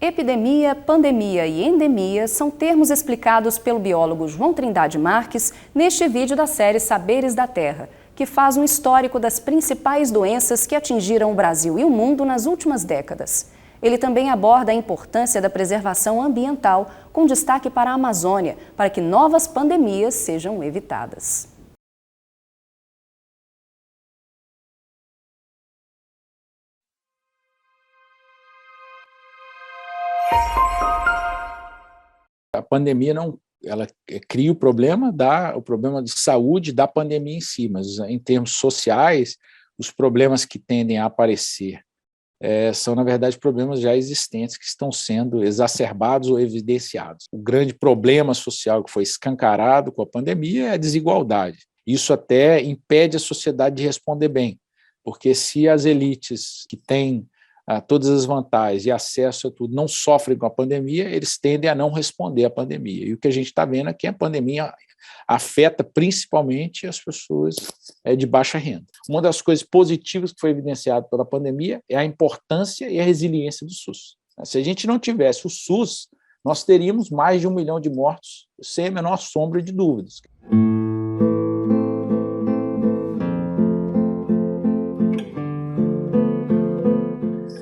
Epidemia, pandemia e endemia são termos explicados pelo biólogo João Trindade Marques neste vídeo da série Saberes da Terra, que faz um histórico das principais doenças que atingiram o Brasil e o mundo nas últimas décadas. Ele também aborda a importância da preservação ambiental, com destaque para a Amazônia, para que novas pandemias sejam evitadas. A pandemia ela cria o problema de saúde da pandemia em si, mas em termos sociais, os problemas que tendem a aparecer são, na verdade, problemas já existentes que estão sendo exacerbados ou evidenciados. O grande problema social que foi escancarado com a pandemia é a desigualdade. Isso até impede a sociedade de responder bem, porque se as elites que têm todas as vantagens e acesso a tudo não sofrem com a pandemia, eles tendem a não responder à pandemia. E o que a gente está vendo é que a pandemia afeta principalmente as pessoas de baixa renda. Uma das coisas positivas que foi evidenciada pela pandemia é a importância e a resiliência do SUS. Se a gente não tivesse o SUS, nós teríamos mais de 1 milhão de mortos, sem a menor sombra de dúvidas.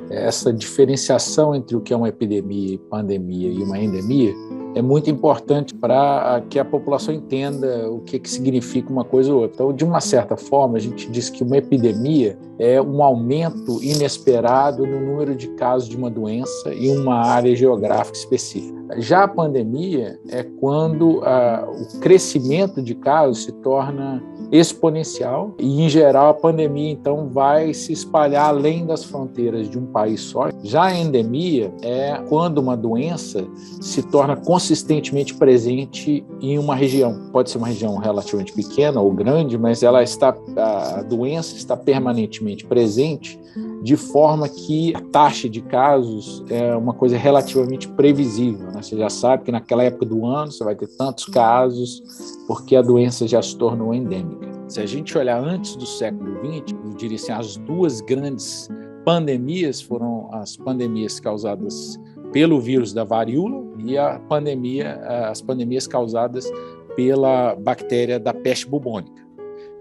Essa diferenciação entre o que é uma epidemia, pandemia e uma endemia é muito importante para que a população entenda o que significa uma coisa ou outra. Então, de uma certa forma, a gente diz que uma epidemia é um aumento inesperado no número de casos de uma doença em uma área geográfica específica. Já a pandemia é quando o crescimento de casos se torna exponencial e, em geral, a pandemia, então, vai se espalhar além das fronteiras de um país só. Já a endemia é quando uma doença se torna consistentemente presente em uma região. Pode ser uma região relativamente pequena ou grande, mas a doença está permanentemente presente, de forma que a taxa de casos é uma coisa relativamente previsível, né? Você já sabe que naquela época do ano você vai ter tantos casos, porque a doença já se tornou endêmica. Se a gente olhar antes do século XX, eu diria assim, as duas grandes pandemias foram as pandemias causadas pelo vírus da varíola e as pandemias causadas pela bactéria da peste bubônica,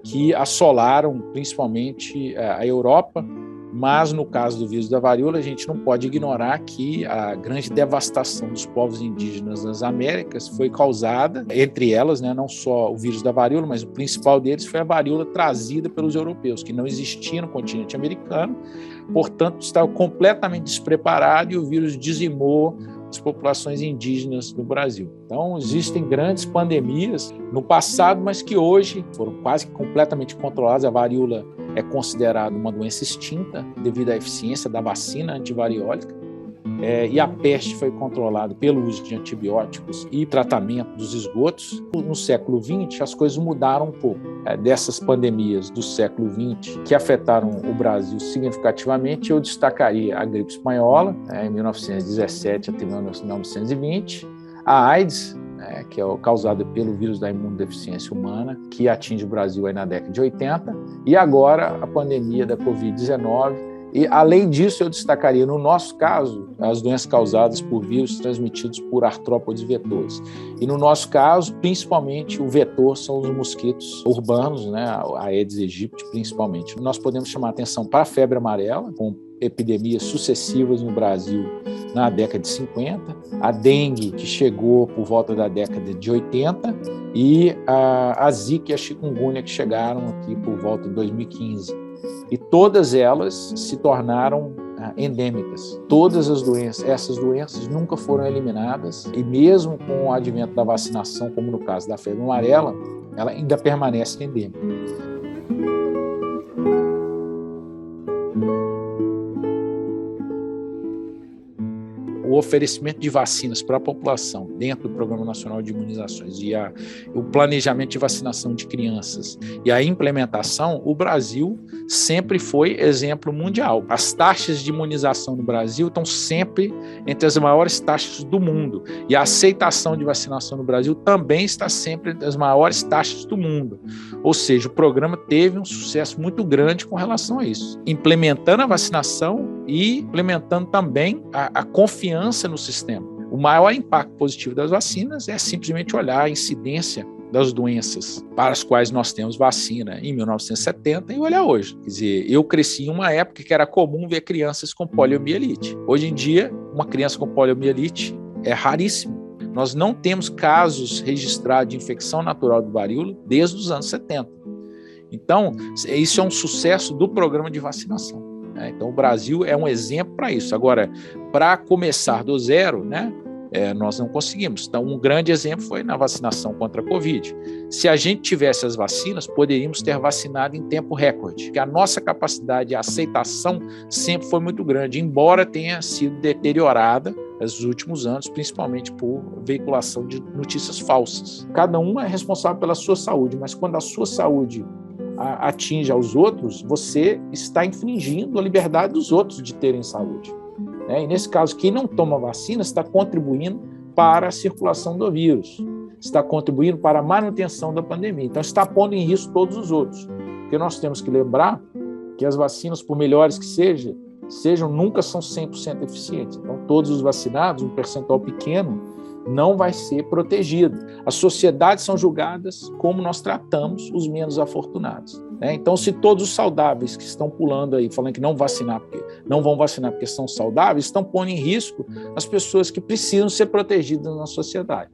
que assolaram principalmente a Europa. Mas, no caso do vírus da varíola, a gente não pode ignorar que a grande devastação dos povos indígenas nas Américas foi causada, entre elas, né, não só o vírus da varíola, mas o principal deles foi a varíola trazida pelos europeus, que não existia no continente americano, portanto, estava completamente despreparado e o vírus dizimou as populações indígenas no Brasil. Então, existem grandes pandemias no passado, mas que hoje foram quase completamente controladas. A varíola é considerada uma doença extinta devido à eficiência da vacina antivariólica, e a peste foi controlada pelo uso de antibióticos e tratamento dos esgotos. No século XX, as coisas mudaram um pouco. Dessas pandemias do século XX que afetaram o Brasil significativamente, eu destacaria a gripe espanhola, em 1917 até 1920, a AIDS, que é causada pelo vírus da imunodeficiência humana, que atinge o Brasil aí na década de 80, e agora a pandemia da Covid-19. E, além disso, eu destacaria, no nosso caso, as doenças causadas por vírus transmitidos por artrópodes vetores. E, no nosso caso, principalmente, o vetor são os mosquitos urbanos, né, a Aedes aegypti, principalmente. Nós podemos chamar a atenção para a febre amarela, com epidemias sucessivas no Brasil na década de 50, a dengue, que chegou por volta da década de 80, e a zika e a chikungunya, que chegaram aqui por volta de 2015. E todas elas se tornaram endêmicas. Todas essas doenças nunca foram eliminadas, e mesmo com o advento da vacinação, como no caso da febre amarela, ela ainda permanece endêmica. O oferecimento de vacinas para a população dentro do Programa Nacional de Imunizações e o planejamento de vacinação de crianças e a implementação, o Brasil sempre foi exemplo mundial. As taxas de imunização no Brasil estão sempre entre as maiores taxas do mundo, e a aceitação de vacinação no Brasil também está sempre entre as maiores taxas do mundo. Ou seja, o programa teve um sucesso muito grande com relação a isso, implementando a vacinação e implementando também a confiança confiança no sistema. O maior impacto positivo das vacinas é simplesmente olhar a incidência das doenças para as quais nós temos vacina em 1970 e olhar hoje. Quer dizer, eu cresci em uma época que era comum ver crianças com poliomielite. Hoje em dia, uma criança com poliomielite é raríssimo. Nós não temos casos registrados de infecção natural de varíola desde os anos 70. Então, isso é um sucesso do programa de vacinação. Então, o Brasil é um exemplo para isso. Agora, para começar do zero, nós não conseguimos. Então, um grande exemplo foi na vacinação contra a Covid. Se a gente tivesse as vacinas, poderíamos ter vacinado em tempo recorde, porque a nossa capacidade de aceitação sempre foi muito grande, embora tenha sido deteriorada nos últimos anos, principalmente por veiculação de notícias falsas. Cada um é responsável pela sua saúde, mas quando a sua saúde atinge aos outros, você está infringindo a liberdade dos outros de terem saúde. E nesse caso, quem não toma vacina está contribuindo para a circulação do vírus, está contribuindo para a manutenção da pandemia. Então, está pondo em risco todos os outros. Porque nós temos que lembrar que as vacinas, por melhores que sejam, nunca são 100% eficientes. Então, todos os vacinados, um percentual pequeno, não vai ser protegido. As sociedades são julgadas como nós tratamos os menos afortunados. Então, se todos os saudáveis que estão pulando aí, falando que não vão vacinar porque são saudáveis, estão pondo em risco as pessoas que precisam ser protegidas na sociedade.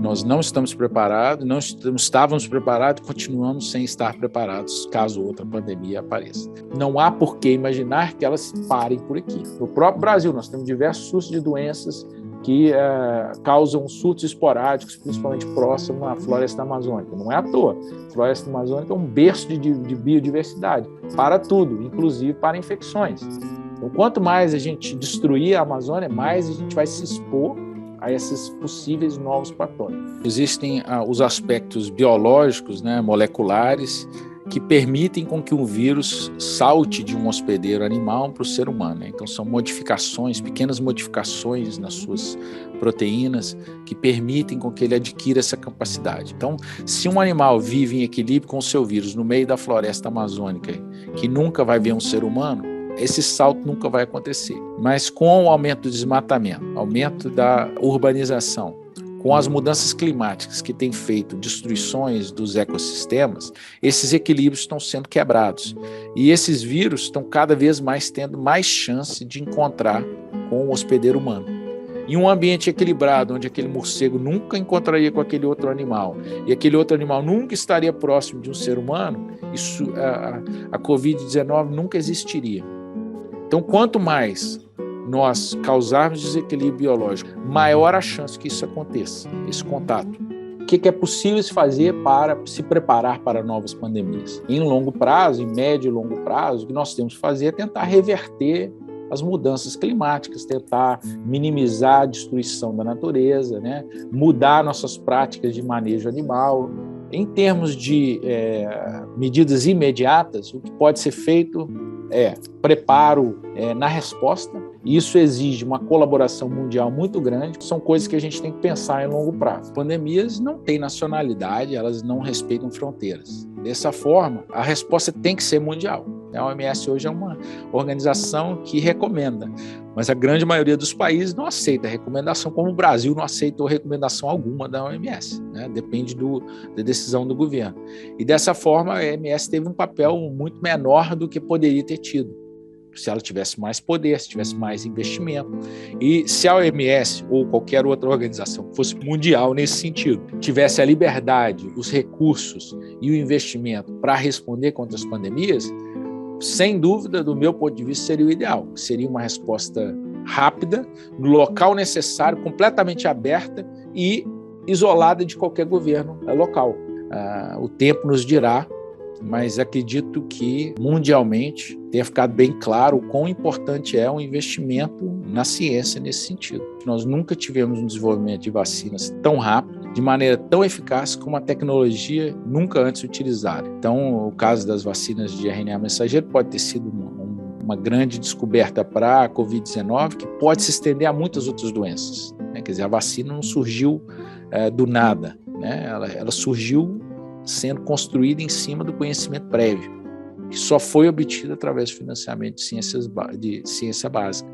Nós não estamos preparados, não estávamos preparados e continuamos sem estar preparados caso outra pandemia apareça. Não há por que imaginar que elas parem por aqui. No próprio Brasil, nós temos diversos surtos de doenças que causam surtos esporádicos, principalmente próximo à floresta amazônica. Não é à toa. A floresta amazônica é um berço de biodiversidade para tudo, inclusive para infecções. Então, quanto mais a gente destruir a Amazônia, mais a gente vai se expor a esses possíveis novos patógenos. Existem os aspectos biológicos, moleculares, que permitem com que um vírus salte de um hospedeiro animal para o ser humano. Então, são modificações, pequenas modificações nas suas proteínas que permitem com que ele adquira essa capacidade. Então, se um animal vive em equilíbrio com o seu vírus no meio da floresta amazônica, que nunca vai ver um ser humano, esse salto nunca vai acontecer. Mas com o aumento do desmatamento, aumento da urbanização, com as mudanças climáticas que têm feito destruições dos ecossistemas, esses equilíbrios estão sendo quebrados. E esses vírus estão cada vez mais tendo mais chance de encontrar com o hospedeiro humano. Em um ambiente equilibrado, onde aquele morcego nunca encontraria com aquele outro animal, e aquele outro animal nunca estaria próximo de um ser humano, a Covid-19 nunca existiria. Então, quanto mais nós causarmos desequilíbrio biológico, maior a chance que isso aconteça, esse contato. O que é possível se fazer para se preparar para novas pandemias? Em longo prazo, em médio e longo prazo, o que nós temos que fazer é tentar reverter as mudanças climáticas, tentar minimizar a destruição da natureza, mudar nossas práticas de manejo animal. Em termos de medidas imediatas, o que pode ser feito é preparo na resposta. Isso exige uma colaboração mundial muito grande. São coisas que a gente tem que pensar em longo prazo. Pandemias não têm nacionalidade, elas não respeitam fronteiras. Dessa forma, a resposta tem que ser mundial. A OMS hoje é uma organização que recomenda, mas a grande maioria dos países não aceita a recomendação, como o Brasil não aceitou recomendação alguma da OMS. Depende da decisão do governo. E dessa forma, a OMS teve um papel muito menor do que poderia ter tido, se ela tivesse mais poder, se tivesse mais investimento. E se a OMS ou qualquer outra organização que fosse mundial nesse sentido, tivesse a liberdade, os recursos e o investimento para responder contra as pandemias, sem dúvida, do meu ponto de vista, seria o ideal. Seria uma resposta rápida, no local necessário, completamente aberta e isolada de qualquer governo local. O tempo nos dirá, mas acredito que, mundialmente, tenha ficado bem claro o quão importante é o investimento na ciência nesse sentido. Nós nunca tivemos um desenvolvimento de vacinas tão rápido, de maneira tão eficaz, com uma tecnologia nunca antes utilizada. Então, o caso das vacinas de RNA mensageiro pode ter sido uma grande descoberta para a Covid-19, que pode se estender a muitas outras doenças. Quer dizer, a vacina não surgiu do nada, ela surgiu sendo construída em cima do conhecimento prévio, que só foi obtido através do financiamento de ciência básica.